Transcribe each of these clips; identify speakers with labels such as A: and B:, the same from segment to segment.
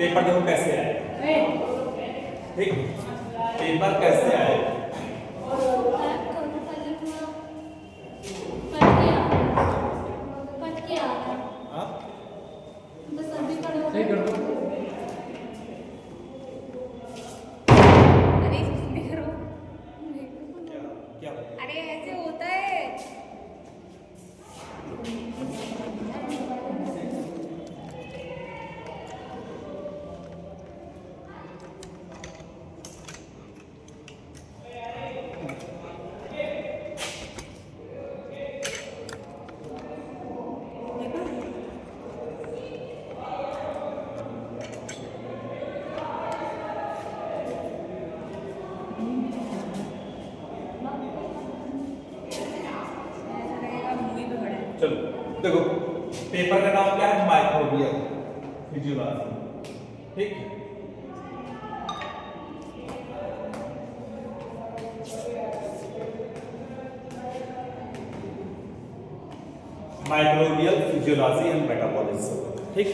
A: Paper देखो कैसे आए, ठीक, पेपर कैसे आए,
B: अरे ऐसे होता है।
A: चलो देखो पेपर का नाम क्या है, माइक्रोबियल फिजियोलॉजी, ठीक। माइक्रोबियल फिजियोलॉजी एंड मेटाबॉलिज्म, ठीक।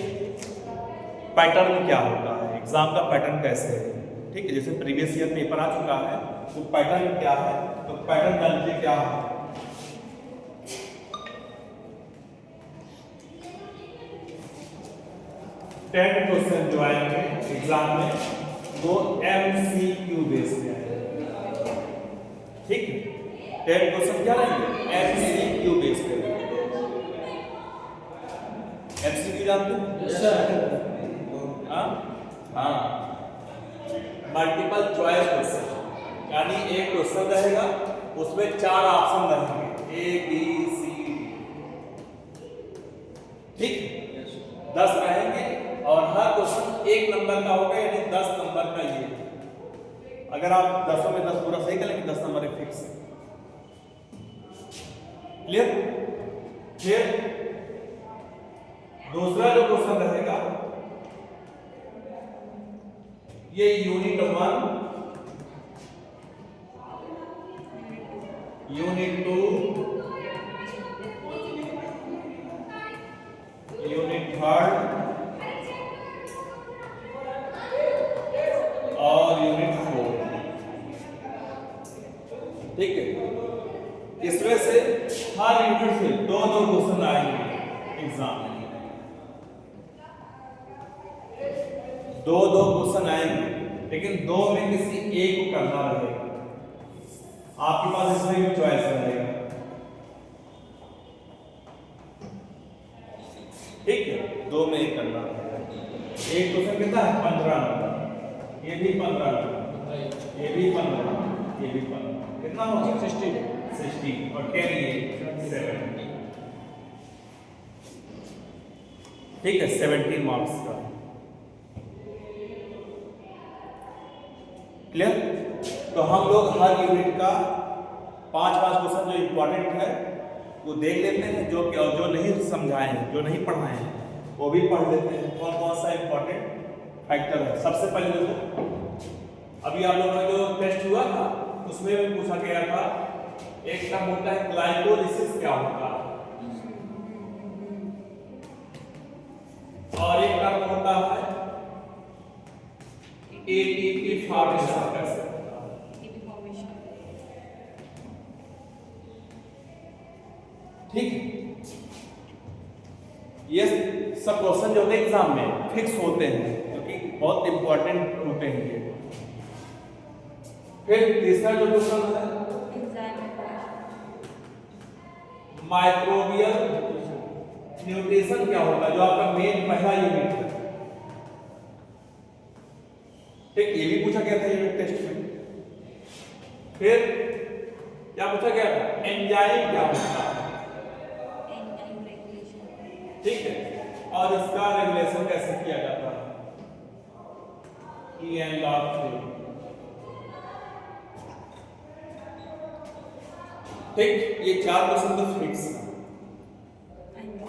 A: पैटर्न क्या होता है, एग्जाम का पैटर्न कैसे है, ठीक है। जैसे प्रीवियस ईयर पेपर आ चुका है तो पैटर्न क्या है, तो पैटर्न जान लीजिए क्या है। 10 क्वेश्चन जो आएंगे एग्जाम में वो MCQ बेस पे आएंगे, ठीक है। 10 क्वेश्चन क्या रहेंगे, MCQ बेस पे। MCQ जानते हैं? हाँ हाँ, मल्टीपल चॉइस क्वेश्चन, यानी एक क्वेश्चन रहेगा उसमें 4 ऑप्शन रहेंगे A B C D, ठीक। 10 रहेंगे और हर क्वेश्चन 1 नंबर का होगा, यानी 10 नंबर का ये। अगर आप 10 में 10 पूरा सही करेंगे 10 नंबर एक फिक्स है, क्लियर। फिर दूसरा जो क्वेश्चन रहेगा ये यूनिट 1, यूनिट 2, यूनिट 3 और यूनिट 4, ठीक है। इसमें से हर यूनिट से 2-2 क्वेश्चन आएंगे एग्जाम में, 2-2 क्वेश्चन आएंगे, लेकिन 2 में किसी एक को करना रहेगा, आपके पास इसमें भी चॉइस रहेगा, ठीक है। 2 में एक करना रहेगा। एक क्वेश्चन कितना है, 15 नंबर, ये भी 15 नंबर, ये भी 15, ये भी 15, कितना होगा 60 और 10 ये 70, ठीक है। 17 मार्क्स का, क्लियर। तो हम लोग हर यूनिट का 5-5 क्वेश्चन जो इंपॉर्टेंट है वो देख लेते हैं, जो नहीं समझाए हैं, जो नहीं पढ़ाए हैं वो भी पढ़ लेते हैं, कौन कौन सा इंपॉर्टेंट फैक्टर है। सबसे पहले देखो, अभी आप लोगों का जो टेस्ट हुआ था उसमें भी पूछा गया था, एक टर्म होता है ग्लाइकोलिसिस, क्या होता है, और एक टर्म होता है एटीपी फॉर्मेशन कैसे होता है, ठीक। ये सब क्वेश्चन जो होते हैं एग्जाम में फिक्स होते हैं, क्योंकि बहुत इंपॉर्टेंट होते हैं ये। फिर तीसरा जो क्वेश्चन है माइक्रोबियल न्यूट्रिशन क्या होता है, जो आपका मेन पहला यूनिट है, ठीक। ये भी पूछा गया था यूनिट टेस्ट में। फिर क्या पूछा गया था, एंजाइम क्या होता है, ठीक है, और इसका रेगुलेशन कैसे किया जाता है, log3, ठीक। ये 4 क्वेश्चन तो फिक्स है।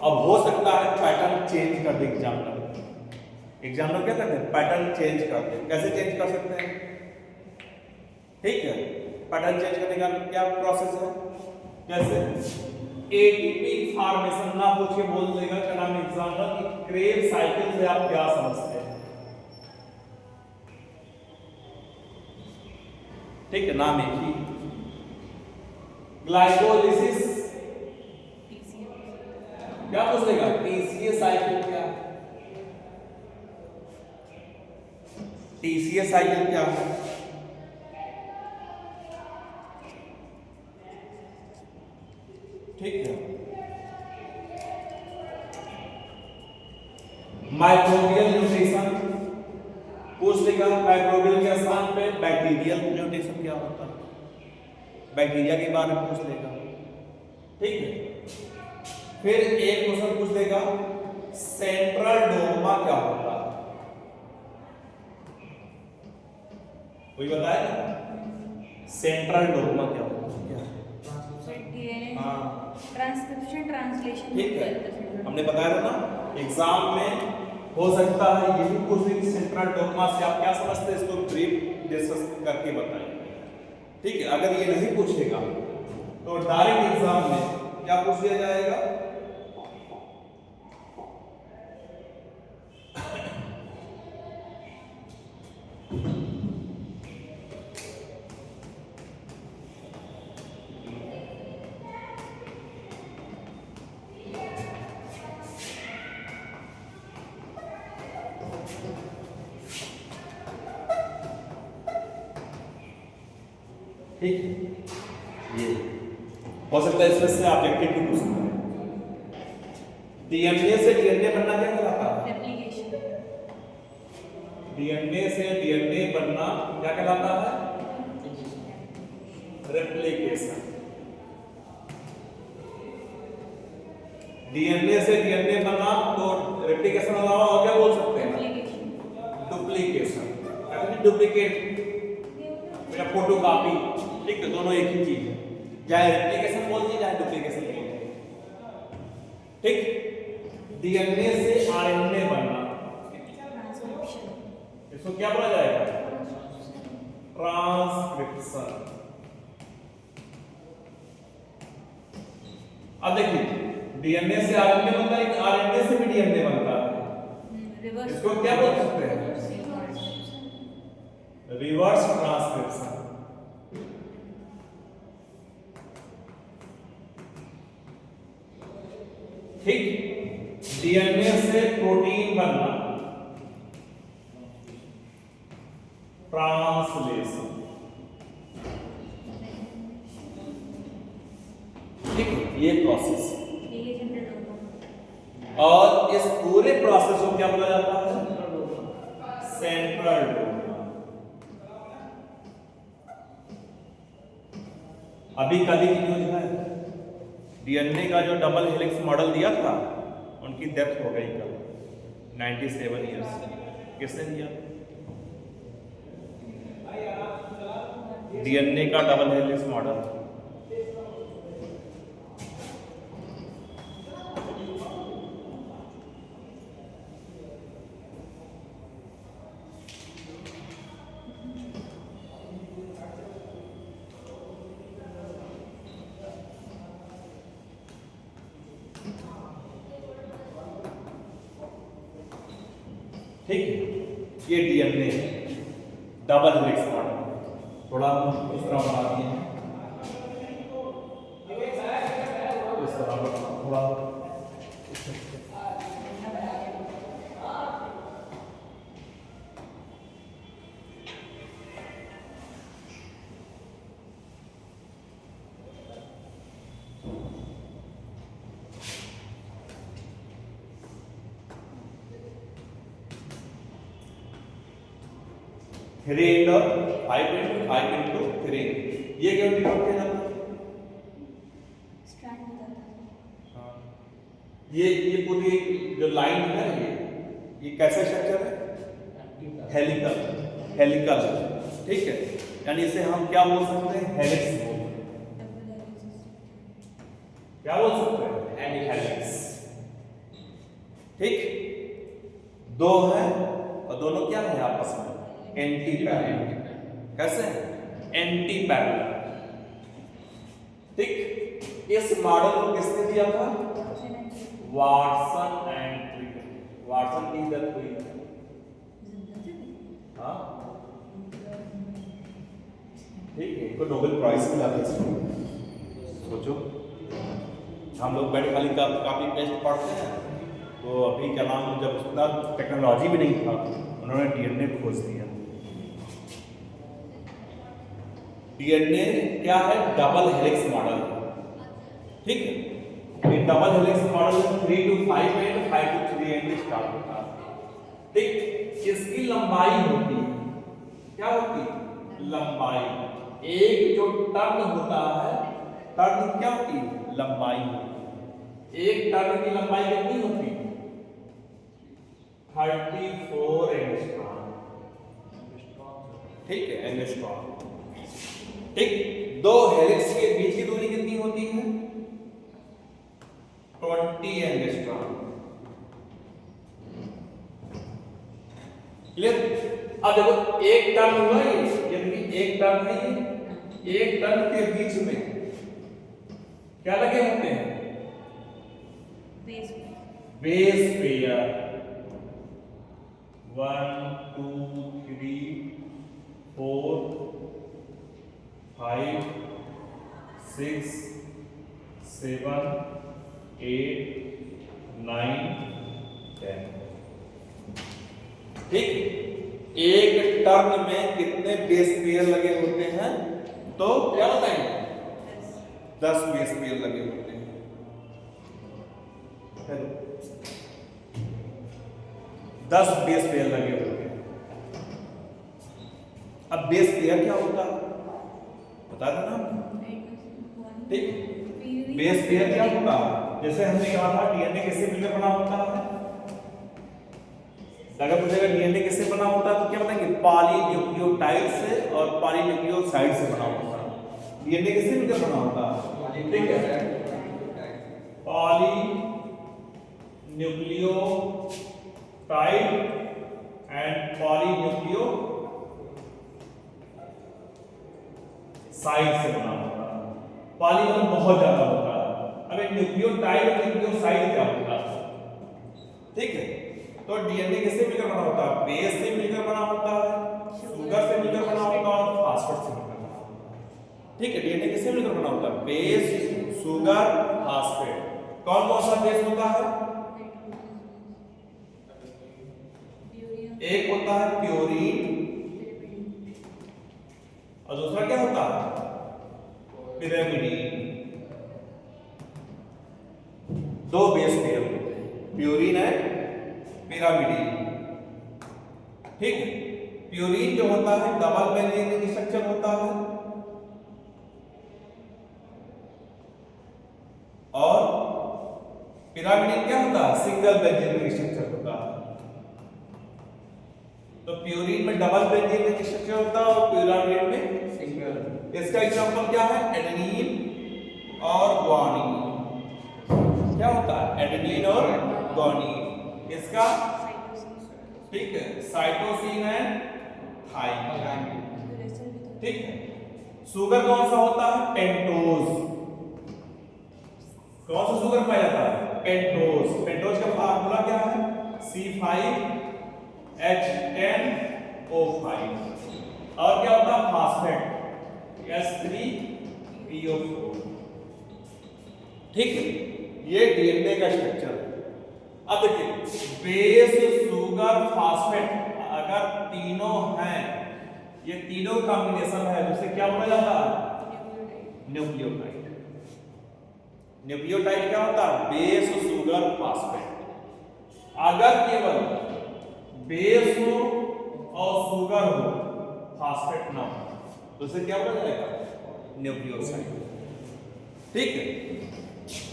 A: अब हो सकता है पैटर्न चेंज कर दे एग्जामिनर क्या करते हैं, पैटर्न चेंज करते हैं। कैसे चेंज कर सकते हैं, ठीक है। पैटर्न चेंज करने का क्या प्रोसेस है, जैसे एटीपी फॉर्मेशन ना पूछ के बोल देगा क्या नाम एग्जामिनर कि क्रेव साइकिल से आप क्या समझते हैं, ठीक है, नाम एक ही। ग्लाइकोलिसिस क्या पूछ लेगा? टीसीए साइकिल क्या है? टीसीए साइकिल क्या है? ठीक है। माइक्रोबियल न्यूट्रिशन पूछ लेगा। माइक्रोबियल के स्थान पे बैक्टीरियल न्यूट्रिशन क्या होता है? बैक्टीरिया के बारे में पूछ लेगा। ठीक है। फिर एक क्वेश्चन पूछ लेगा, सेंट्रल डोग्मा क्या होता है? कोई बताएगा? सेंट्रल डोग्मा क्या होता है? क्या? हाँ,
B: ट्रांसक्रिप्शन ट्रांसलेशन।
A: ठीक है, हमने बताया था ना एग्जाम में हो सकता है यही पूछ ले कि सेंट्रल डोग्मा से आप क्या समझते हैं, इसको ब्रीफ डिस्कस करके बताइए। ठीक है, अगर ये नहीं पूछेगा तो डायरेक्ट एग्जाम में क्या पूछ लिया जाएगा? ठीक है, ये हो सकता है इसमें से ऑब्जेक्टिव भी पूछ सकते हैं। डीएनए से डीएनए बनना क्या कहलाता है?
B: रेप्लिकेशन।
A: डीएनए से डीएनए बनना क्या कहलाता है? रेप्लिकेशन। डीएनए से डीएनए बनना तो रेप्लिकेशन अलावा और क्या बोल सकते हैं? डुप्लीकेशन। डुप्लीकेट या फोटोकॉपी, ठीक है, दोनों एक ही चीज है। चाहे रेप्लिकेशन बोल दीजिए चाहे डुप्लीकेशन बोल दीजिए। ठीक, डीएनए से आरएनए बनना, इसको क्या बोला जाएगा? ट्रांसक्रिप्शन। अब देखिए, डीएनए से आरएनए बनता है, आरएनए से भी डीएनए बनता है, इसको क्या बोल सकते हैं? Reverse transcription. ठीक, डीएनए से प्रोटीन बनना, ट्रांसलेशन। ठीक, ये प्रोसेस, और इस पूरे प्रोसेस को क्या बोला जाता है? Central dogma. अभी कल की न्यूज है, डीएनए का जो डबल हेलिक्स मॉडल दिया था उनकी डेथ हो गई कल, 97 इयर्स। किसने दिया? डीएनए का डबल हेलिक्स मॉडल। ठीक है, ये डीएनए डबल हेलिक्स मॉडल थोड़ा इस तरह बना दिए हैं, इस तरह थोड़ा थ्री इंटू 5 ये क्या डिनोट किया जाता है? हाँ, ये पूरी जो लाइन है ये कैसा स्ट्रक्चर है? हेलिकल। हेलिकल, ठीक है, यानी इसे हम क्या बोल सकते हैं? हेलिक्स बोल सकते हैं। क्या बोल सकते हैं? हेलिक्स। ठीक, दो है और दोनों क्या है आपस में? Anti parallel. कैसे? Anti parallel. ठीक, इस मॉडल को किसने दिया था? Watson and Crick. वाटसन की डेथ हुई है। हाँ, ठीक है, इनको नोबेल प्राइज मिला था इसको। सोचो, हम लोग बैठ खाली कापी पेस्ट पढ़ते हैं, तो अभी क्या नाम, जब उतना टेक्नोलॉजी भी नहीं था, उन्होंने डीएनए खोज दिया। डीएनए क्या है? डबल हेलिक्स मॉडल, ठीक है। ये double helix model 3 to 5 and 5 to 3 and start होता है, ठीक। इसकी लंबाई होती है, क्या होती है? लंबाई। एक जो टर्न होता है, टर्न क्या होती है? लंबाई होती है। एक टर्न की लंबाई कितनी होती है? 34 एंगस्ट्रॉम, ठीक है, एंगस्ट्रॉम, ठीक। दो हेलिक्स के बीच की दूरी कितनी होती है? 20 एंगस्ट्रॉम, क्लियर। अब देखो, एक टर्न हुआ ये, यानी एक टर्न है ये, एक टर्न के बीच में क्या लगे होते हैं? Base pair. 1 2 3 4 5 6 7 8 9 10, ठीक। एक टर्न में कितने बेस पेयर लगे होते हैं? तो क्या बताएंगे? 10 बेस पेयर लगे होते हैं। हेलो, 10 बेस पेयर लगे होते हैं। अब बेस पेयर क्या होता है बता देना, ठीक। बेस पेयर क्या होता है? जैसे हमने कहा था डीएनए किससे मिलकर बना होता है। अगर पूछेगा डीएनए किससे बना होता है तो क्या बताएंगे? पॉलीन्यूक्लियोटाइड से और पॉलीन्यूक्लियोसाइड से बना होता है। डीएनए किससे मिलकर बना होता है? ठीक है, पॉलीन्यूक्लियोटाइड एंड पॉलीन्यूक्लियोसाइड से बना होता है। पॉली मतलब बहुत ज्यादा होता है। अब न्यूक्लियोटाइड और न्यूक्लियोसाइड क्या होता है? ठीक है, तो डीएनए किससे मिलकर बना होता है? बेस से मिलकर बना होता है, शुगर से मिलकर बना होता है और फास्फेट से मिलकर बना होता है। ठीक है, डीएनए किससे मिलकर बना होता है? Base, sugar, phosphate. कौन कौन सा बेस होता है? एक होता है प्यूरीन और दूसरा क्या होता है? पिरामिडीन। दो बेस पेयर होते हैं, प्यूरीन है, पिरामिडीन, ठीक है। प्यूरीन जो होता है डबल बेंजीन स्ट्रक्चर होता है और पिरामिडीन क्या होता है? सिंगल बेंजीन स्ट्रक्चर होता है। तो प्यूरीन में डबल बेंजीन स्ट्रक्चर होता है और पिरामिडीन में सिंगल। इसका एग्जांपल क्या है? एडेनिन और ग्वानिन। क्या होता है? एडेनिन और ग्वानिन। इसका ठीक है, साइटोसिन एंड थाइमिन, ठीक है। शुगर कौन सा होता है? पेंटोज। कौन सा शुगर पाया जाता है? पेंटोज। पेंटोज का फार्मूला क्या है? C5H10O5। और क्या होता है? फास्फेट, S3PO4, ठीक है। ये डीएनए का स्ट्रक्चर है। अब देखिए, बेस, शुगर, फास्फेट अगर तीनों हैं, ये तीनों कॉम्बिनेशन है तो उसे क्या बोला जाता है? न्यूक्लियोटाइड। न्यूक्लियोटाइड क्या होता है? Base, sugar, phosphate. अगर केवल बेस हो और शुगर हो, फास्फेट ना हो, तो उसे क्या बोला जाएगा? न्यूक्लियोसाइड, ठीक है।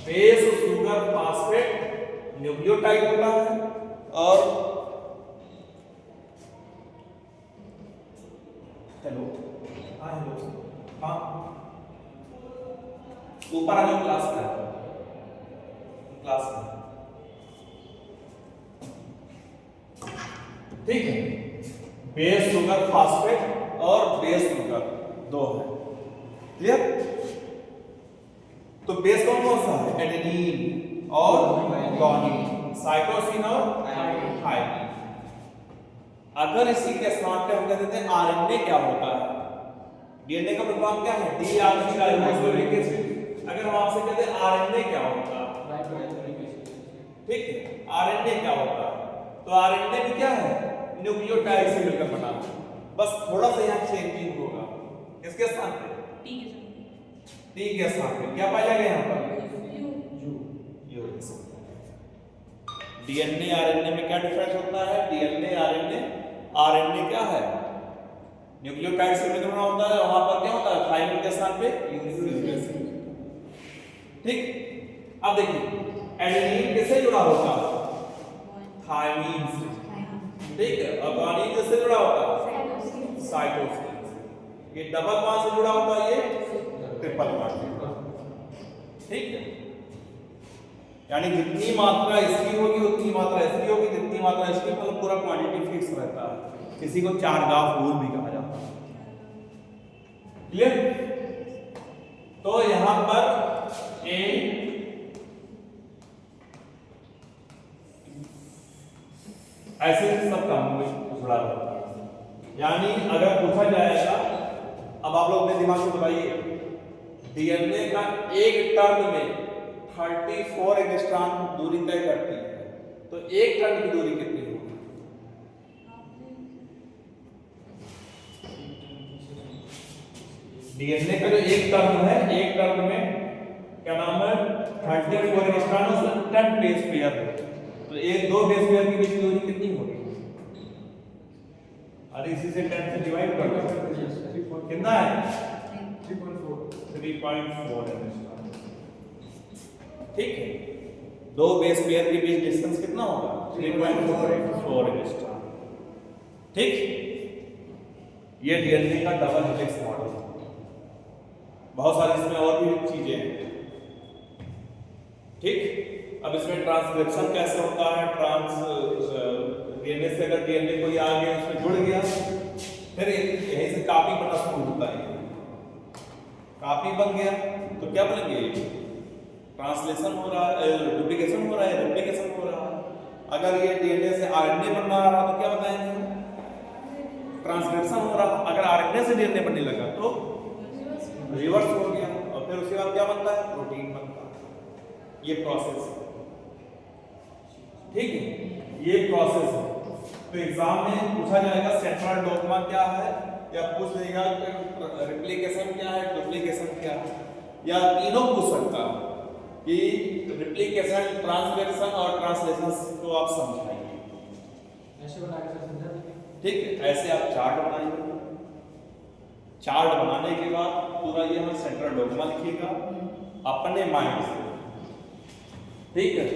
A: बेस, शुगर, फास्फेट न्यूक्लियोटाइड होता है और हेलो, हाँ हेलो, हाँ ऊपर आ जाओ क्लास का, क्लास में, ठीक है। बेस, शुगर, फास्फेट और बेस शुगर दो है, क्लियर। तो बेस कौन कौन सा है? एडेनिन और ग्वानिन, साइटोसिन और थाइमिन। अगर इसी के साथ हम कहते हैं आरएनए क्या होता है? डीएनए का फुल फॉर्म क्या है? डीआरएनए एसिड। अगर हम आपसे कहते हैं आरएनए क्या होता है, ठीक है, आरएनए क्या होता है, तो आरएनए भी क्या है? न्यूक्लियोटाइड से मिलकर बना है। बस थोड़ा सा यहाँ चेंजिंग होगा। किसके स्थान पे? टी के स्थान पे क्या पाया गया यहाँ पर? यू। डीएनए आरएनए में क्या डिफरेंस होता है? डीएनए आरएनए क्या है? न्यूक्लियोटाइड से मिलकर बना होता है, वहां पर क्या होता है? थायमिन के स्थान पे यूरिक एसिड। ठीक, अब देखिए एडेनिन किससे जुड़ा होता है? थायमिन से। ठीक है, और गुआनिन किससे जुड़ा होता है? साइटोसिन से। ये डबल बॉन्ड से जुड़ा होता है, ये ट्रिपल बॉन्ड से। ठीक है, यानी जितनी मात्रा इसकी होगी उतनी मात्रा इसकी होगी, जितनी मात्रा इसकी, मतलब पूरा क्वांटिटी फिक्स रहता है। किसी को चारगाफ रूल भी कहा जाता है। क्लियर? तो यहां पर ए ऐसे सब कामों में जुड़ा रहता है। यानी अगर पूछा जाएगा, अब आप लोग अपने दिमाग से बताइए, डीएनए का एक टर्न में 34 एंगस्ट्रॉम दूरी तय करती है, तो एक टर्न की दूरी कितनी होगी? डीएनए का जो एक टर्न है, एक टर्न में क्या नाम है? 34 एंगस्ट्रॉम टन बेस पेयर है, तो एक दो बेस पेयर के बीच की दूरी कितनी होगी? अरे इसी से 10 से डिवाइड कर दो, कितना है? 3.4 एंगस्ट्रॉम। ठीक है, दो बेस पेयर के बीच डिस्टेंस कितना होगा? 3.4 एंगस्ट्रॉम। ठीक, ये डीएनए का डबल हेलिक्स मॉडल। बहुत सारी इसमें और भी चीजें हैं। ठीक, अब इसमें ट्रांसक्रिप्शन कैसे होता है? डीएनए से अगर डीएनए कोई आ गया, उसमें जुड़ गया, फिर यहीं से कॉपी बनना शुरू होता है। कॉपी बन गया तो क्या बनेंगे? ट्रांसलेशन हो रहा है, डुप्लीकेशन हो रहा है, रेप्लिकेशन हो रहा है। अगर ये डीएनए से आरएनए बनना रहा तो क्या बताएंगे? ट्रांसक्रिप्शन हो रहा। अगर आरएनए से डीएनए बनने लगा तो रिवर्स हो गया, और फिर उसके बाद क्या बनता है? प्रोटीन बनता है। ये प्रोसेस है। ठीक है, ये प्रोसेस है। तो एग्जाम में पूछा जाएगा सेंट्रल डोग्मा क्या है, या पूछ देगा रिप्लिकेशन क्या है, डुप्लीकेशन क्या है, या तीनों पूछ सकता है कि रिप्लिकेशन, ट्रांसलेशन और ट्रांसलेशन को आप समझाइए।
C: ऐसे बना के समझा देंगे।
A: ठीक है, ऐसे आप चार्ट बनाइए। चार्ट बनाने के बाद पूरा ये हम सेंट्रल डोग्मा लिखिएगा अपने माइंड से। ठीक है,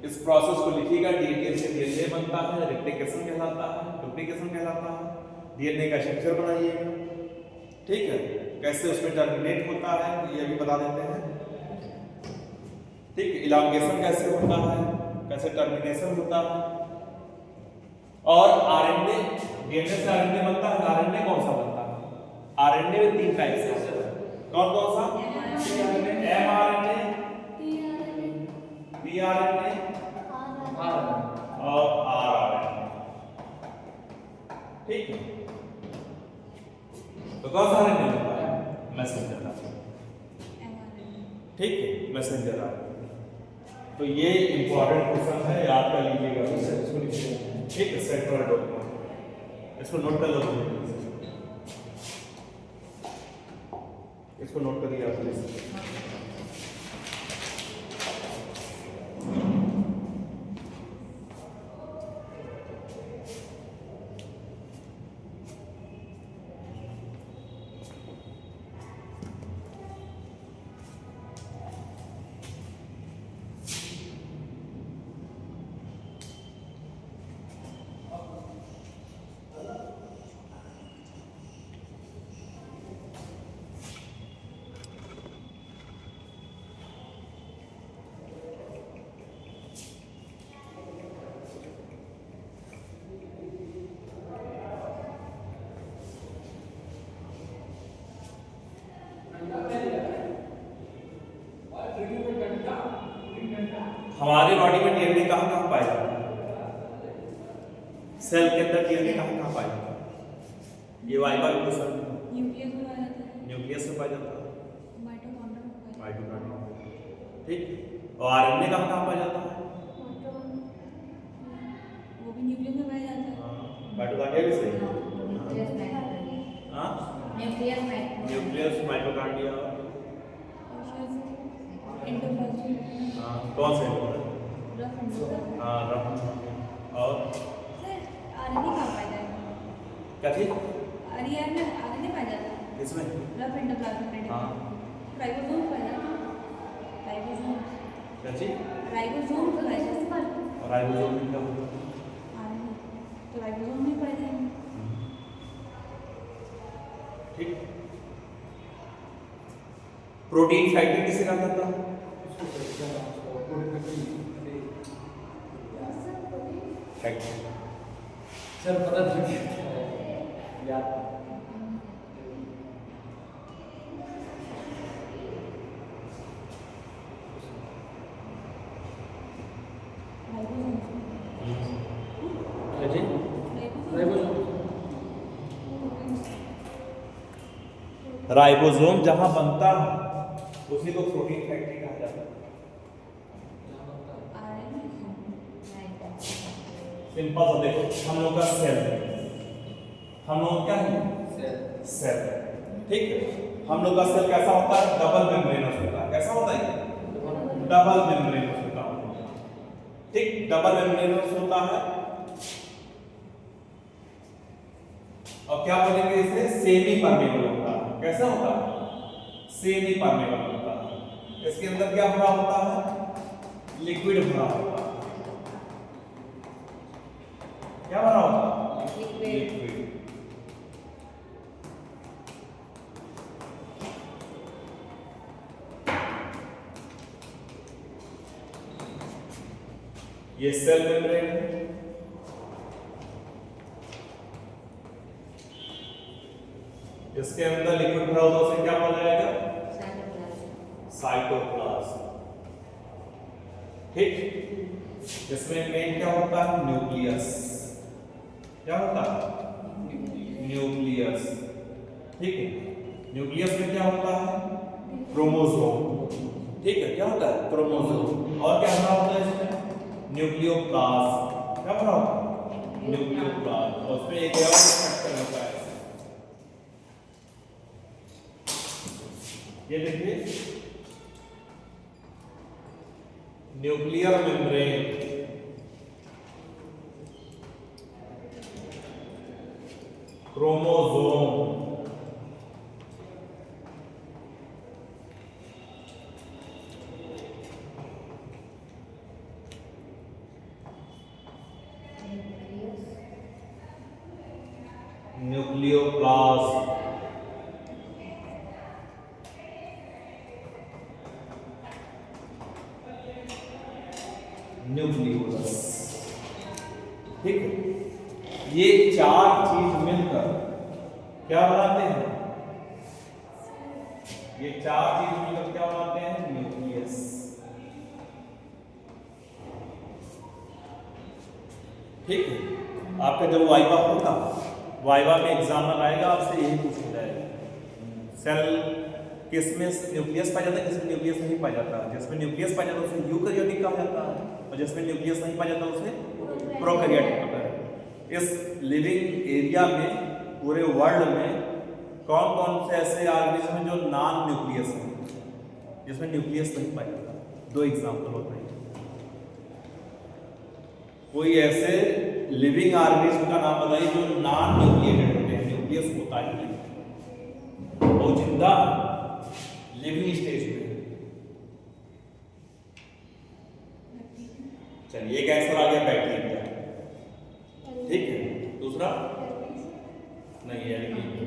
A: इस प्रोसेस को लिखिएगा। डीएनए से डीएनए बनता है, रेप्लिकेशन कहलाता है, डुप्लीकेशन कहलाता है। डीएनए का स्ट्रक्चर बनाइएगा। ठीक है, कैसे उसमें टर्मिनेट होता है ये भी बता देते हैं। ठीक, इलांगेशन कैसे होता है, कैसे टर्मिनेशन होता है। और आरएनए, डीएनए से आरएनए बनता है। आरएनए कौन सा बनता है? आरएनए में 3 टाइप से। कौन कौन सा? एमआरएनए, पीआरएनए और आरआरएनए। ठीक है, तो कौन सा आरएनए होता है? Messenger RNA. ठीक है, मैसेंजर आरएनए। तो ये इंपॉर्टेंट क्वेश्चन है, याद कर लीजिएगा। ठीक है, सेंट्रल डोग्मा, इसको नोट कर लो। इसको नोट करिए आप प्लीज। हमारे बॉडी में डीएनए कहाँ कहाँ पाया जाता है? सेल के अंदर डीएनए कहाँ कहाँ पाया जाता है? ये वाइवा क्वेश्चन। न्यूक्लियस में पाया जाता है,
B: माइटोकॉन्ड्रिया
A: माइटोकॉन्ड्रिया। ठीक, और आरएनए कहाँ पाया जाता है?
B: वो भी न्यूक्लियस में पाया जाता है।
A: माइटोकॉन्ड्रिया भी सही है। हाँ,
D: न्यूक्लियस में
A: न्यूक्लियस, माइटोकॉन्ड्रिया।
B: और शायद एंडोप्लाज्म।
A: हाँ, कौन से?
B: Rough endoplasm.
A: हाँ, रफ। और
B: सर आरएनए कहाँ पाया जाएगा?
A: क्या चीज?
B: आरएनए पाया जाता है
A: इसमें?
B: रफ एंडोप्लाज्म में।
A: हाँ।
B: राइबोसोम पाया जाता है। राइबोसोम
A: क्या चीज?
B: राइबोसोम पाया जाता है।
A: और राइबोसोम में क्या होता है?
B: आरएनए तो राइबोसोम में पाया जाएगा।
A: ठीक। प्रोटीन फैक्ट्री किसे कहा जाता है? फैक्ट्री।
C: सर पता नहीं याद
A: क्या चीज? राइबोसोम जहां बनता है उसी को प्रोटीन फैक्ट्री कहा जाता है। सिंपल सा देखो, हम लोग का सेल है, हम लोग क्या है? सेल। ठीक है, हम लोग का सेल कैसा होता है? डबल मेम्ब्रेनस होता है। कैसा होता है? डबल मेम्ब्रेनस होता है। ठीक, डबल मेम्ब्रेनस होता है। और क्या बोलेंगे इसे? सेमी परमेबल होता है। कैसा होता है? सेमी परमेबल होता है। इसके अंदर क्या भरा होता है? लिक्विड भरा होता है। क्या भरा होता है? लिक्विड। ये सेल मेम्ब्रेन है। इसके अंदर लिक्विड भरा होता है, उसे क्या बोला जाएगा? साइटोप्लाज्म। ठीक, इसमें मेन क्या होता है? न्यूक्लियस। क्या होता है? न्यूक्लियस। ठीक है, न्यूक्लियस में क्या होता है? क्रोमोसोम। ठीक है, क्या होता है? क्रोमोसोम। और क्या भरा होता है इसमें? न्यूक्लियोप्लास्ट। क्या भरा होता है? न्यूक्लियोप्लास्ट। और उसमें एक और फैक्टर होता है, ये देखिए, न्यूक्लियर मेम्ब्रेन। क्रोमोसोम। न्यूक्लियोप्लास्ट। न्यूक्लियोलस। ठीक है, ये चार चीज मिलकर क्या बनाते हैं? ये चार चीज मिलकर क्या बनाते हैं? न्यूक्लियस। ठीक है, आपका जब वाइवा होगा, वाइवा में एग्जाम्पल आएगा, आपसे यही पूछा जाएगा सेल किसमें न्यूक्लियस पाया जाता है, किसमें न्यूक्लियस नहीं पाया जाता। जिसमें न्यूक्लियस पाया जाता है उसे यूकैरियोटिक कहा जाता है, और जिसमें न्यूक्लियस नहीं पाया जाता उसे प्रोकैरियोटिक होता है। इस लिविंग एरिया में, पूरे वर्ल्ड में कौन कौन से ऐसे ऑर्गेनिज्म हैं जो नॉन न्यूक्लियस हैं, जिसमें न्यूक्लियस नहीं पाया जाता? दो एग्जाम्पल होते हैं। कोई ऐसे लिविंग ऑर्गेनिज्म का नाम बताइए जो नॉन न्यूक्लिएटेड होते हैं, न्यूक्लियस होता ही नहीं, वो जिंदा लिविंग स्टेज में। चलिए, एक आंसर आ गया बैक्टीरिया। ठीक है, दूसरा नहीं, एल्गी नहीं।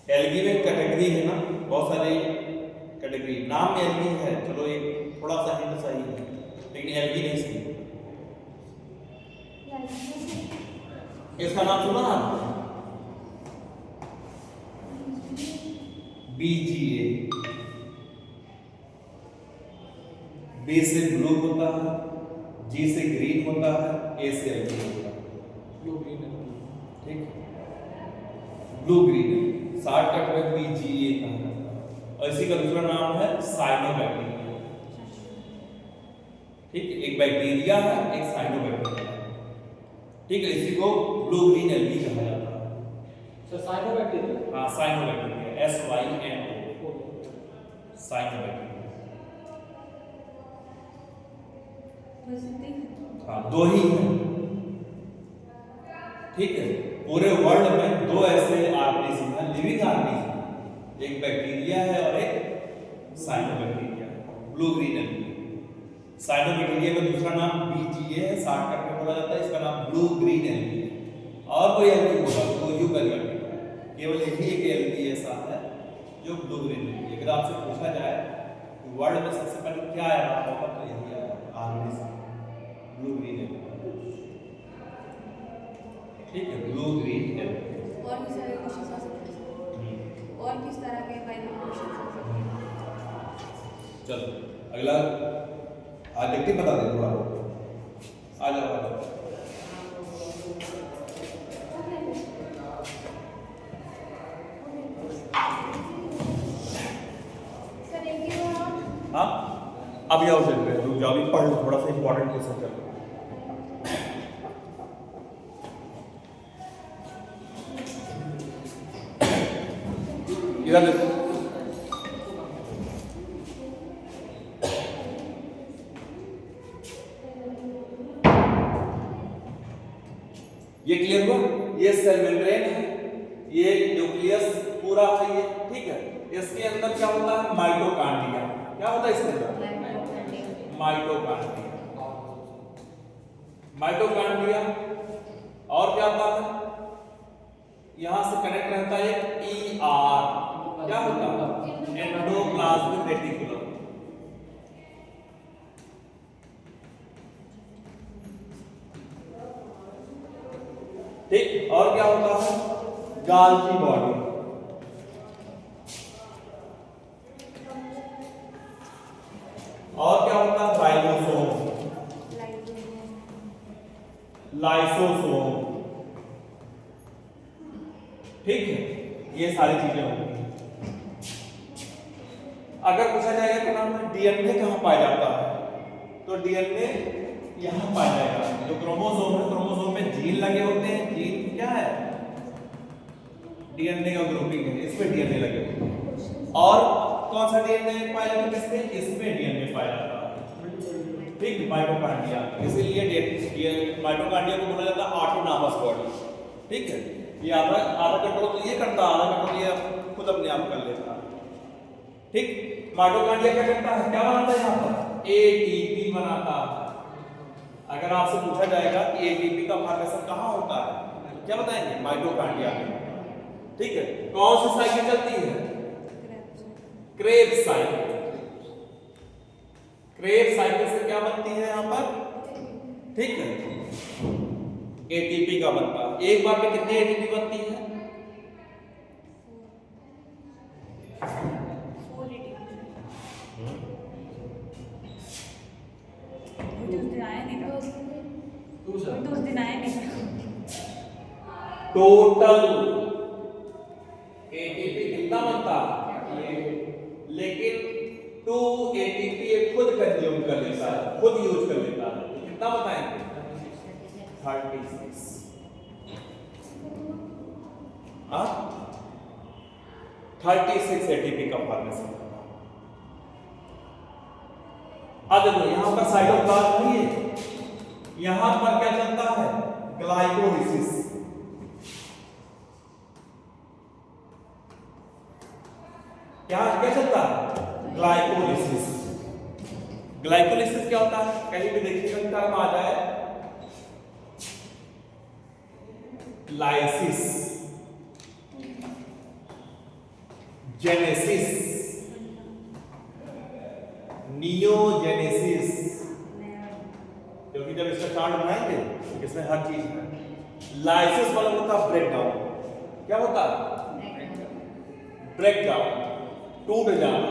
A: एल्गी में कैटेगरी है ना, बहुत सारे कैटेगरी, नाम में एल्गी है, चलो एक थोड़ा सा हिंट सही है, लेकिन एल्गी नहीं सही। इसका नाम सुना आपने? BGA, बेसिक ग्रुप होता है, जी से ग्रीन होता है, ए से एल्कीन होता है।
C: ब्लू ग्रीन
A: ठीक, ब्लू ग्रीन शॉर्टकट में BGA कहा जाता है। और इसी का दूसरा नाम है साइनोबैक्टीरिया। ठीक है, एक बैक्टीरिया है, एक साइनोबैक्टीरिया है। ठीक है, इसी को ब्लू ग्रीन एल्गी कहा जाता है।
C: सर साइनोबैक्टीरिया,
A: हाँ साइनोबैक्टीरिया, SYNO, साइनोबैक्टीरिया।
B: बस इतने ही।
A: हाँ, दो ही है। ठीक है, पूरे वर्ल्ड में दो ऐसे ऑर्गेनिज्म हैं, लिविंग ऑर्गेनिज्म, एक बैक्टीरिया है और एक साइनोबैक्टीरिया है, ब्लू ग्रीन एल्गी। साइनोबैक्टीरिया का दूसरा नाम BGA है, शॉर्टकट में बोला जाता है, इसका नाम ब्लू ग्रीन एल्गी है। और कोई एल्गी होगा तो यूकैरियोटिक है, केवल यही एक एल्गी ऐसा है जो ब्लू ग्रीन एल्गी। अगर आपसे पूछा जाए वर्ल्ड में सबसे पहले क्या आया होगा तो यही आया ऑर्गेनिज्म, ब्लू ग्रीन एल्गी। ठीक है, ब्लू ग्रीन एल्गी।
B: और भी सारे क्वेश्चन आ सकते हैं। और किस तरह के बायोलॉजी क्वेश्चन आ सकते हैं?
A: चलो अगला ऑब्जेक्टिव बता दे थोड़ा, आ जाओ।
B: सर एक ही बार और।
A: हाँ, अभी आओ, चल रहे रुक जाओ, अभी पढ़ लो, थोड़ा सा इंपॉर्टेंट क्वेश्चन चल। इधर देखो, ये क्लियर हुआ? ये सेल मेम्ब्रेन है, ये न्यूक्लियस पूरा है ये। ठीक है, इसके अंदर क्या होता है? माइटोकॉन्ड्रिया। क्या होता है इसके अंदर? माइटोकॉन्ड्रिया। माइटोकॉन्ड्रिया और क्या होता है? यहां से कनेक्ट रहता है ER, क्या होता है? Endoplasmic reticulum. ठीक, और क्या होता है? गाल्गी बॉडी। और क्या होता है? Ribosome, lysosome. ठीक है, ये सारी चीजें होंगी। अगर पूछा जाएगा कि नाम है DNA कहां पाया जाता है, तो DNA यहां पाया जाएगा। जो क्रोमोसोम है, क्रोमोसोम में जीन लगे होते हैं। जीन क्या है? DNA का ग्रुपिंग है, इसमें DNA लगे होते हैं। और कौन सा DNA पाया जाता है? किसमें? इसमें DNA पाया जाता है। ठीक, माइटोकॉन्ड्रिया। इसीलिए माइटोकॉन्ड्रिया को बोला जाता है ऑटोनॉमस बॉडी। ठीक है, ये आधा कंट्रोल तो ये करता है, आधा कंट्रोल ये खुद अपने आप कर लेता है। ठीक, माइटोकॉन्ड्रिया क्या करता है? क्या बनाता है यहाँ पर? ATP बनाता है। अगर आपसे पूछा जाएगा कि ATP का फॉर्मेशन कहाँ होता है, तो क्या बताएंगे? माइटोकॉन्ड्रिया में। ठीक है, कौन सी साइकिल चलती है? Krebs cycle. क्रेब्स साइकिल से क्या बनती है यहाँ पर? ठीक है, ATP का बनता है। एक बार में कितनी ATP बनती है?
B: 4 उस दिन आया नहीं था। तो उस दिन आया नहीं था।
A: टोटल ATP कितना बनता है? लेकिन 2 ATP ये खुद कंज्यूम कर लेता है, खुद यूज कर लेता है। कितना बताएंगे? 36। हाँ, 36 ATP का फॉर्मेशन। अब देखो यहां पर साइटोप्लाज्म नहीं है, यहां पर क्या चलता है? ग्लाइकोलिसिस। क्या चलता है? ग्लाइकोलिसिस। ग्लाइकोलिसिस क्या होता है? कहीं भी देखिएगा टर्म आ जाए लाइसिस, जेनेसिस, नियोजेनेसिस, क्योंकि जब इसका चार्ट बनाएंगे इसमें हर चीज है। लाइसिस वाला होता है ब्रेकडाउन। क्या होता है? ब्रेकडाउन, टूट जाना।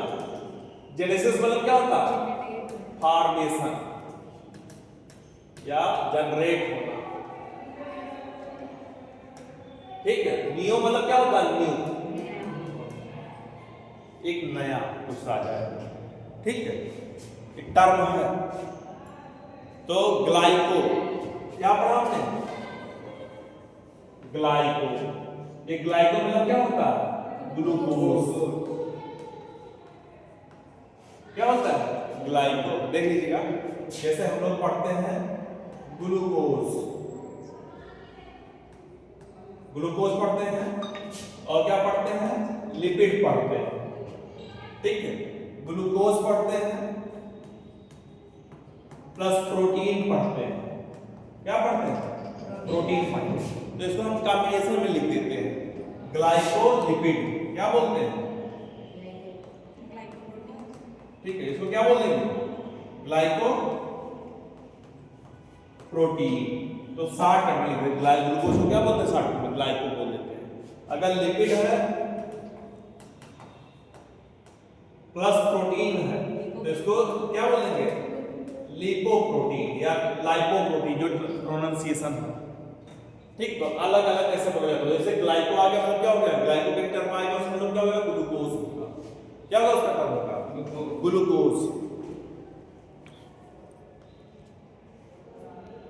A: जेनेसिस मतलब क्या होता है? फॉर्मेशन। या जनरेट होना। ठीक है, न्यू मतलब क्या होगा? न्यू, एक नया कुछ आ जाएगा। ठीक है, एक टर्म है। तो ग्लाइको क्या पढ़ा हमने? ग्लाइको, एक ग्लाइको मतलब क्या होता है? ग्लूकोज। क्या होता है? ग्लाइको। देख लीजिएगा, जैसे हम लोग पढ़ते हैं ग्लूकोज, ग्लूकोज पढ़ते हैं, और क्या पढ़ते हैं? लिपिड पढ़ते हैं। ठीक है, ग्लूकोज पढ़ते हैं प्लस प्रोटीन पढ़ते हैं। क्या पढ़ते हैं? प्रोटीन पढ़ते हैं। तो इसको हम कॉम्बिनेशन में लिख देते हैं, ग्लाइको लिपिड। क्या बोलते हैं? ठीक है, इसको क्या बोल देंगे? Glyco protein. तो 60 में लिख देते हैं। ग्लूकोज को क्या बोलते हैं? 60 में ग्लाइको बोल देते हैं। अगर लिपिड है प्लस प्रोटीन है तो इसको क्या बोलेंगे? लिपोप्रोटीन या लाइपोप्रोटीन, जो प्रोनाउंसिएशन है। ठीक, तो अलग अलग कैसे बोला जाता है? जैसे ग्लाइको आ गया मतलब क्या हो गया? ग्लाइको के टर्म आएगा उसमें मतलब क्या होगा? ग्लूकोज होगा। क्या होगा उसका टर्म होगा? ग्लूकोज।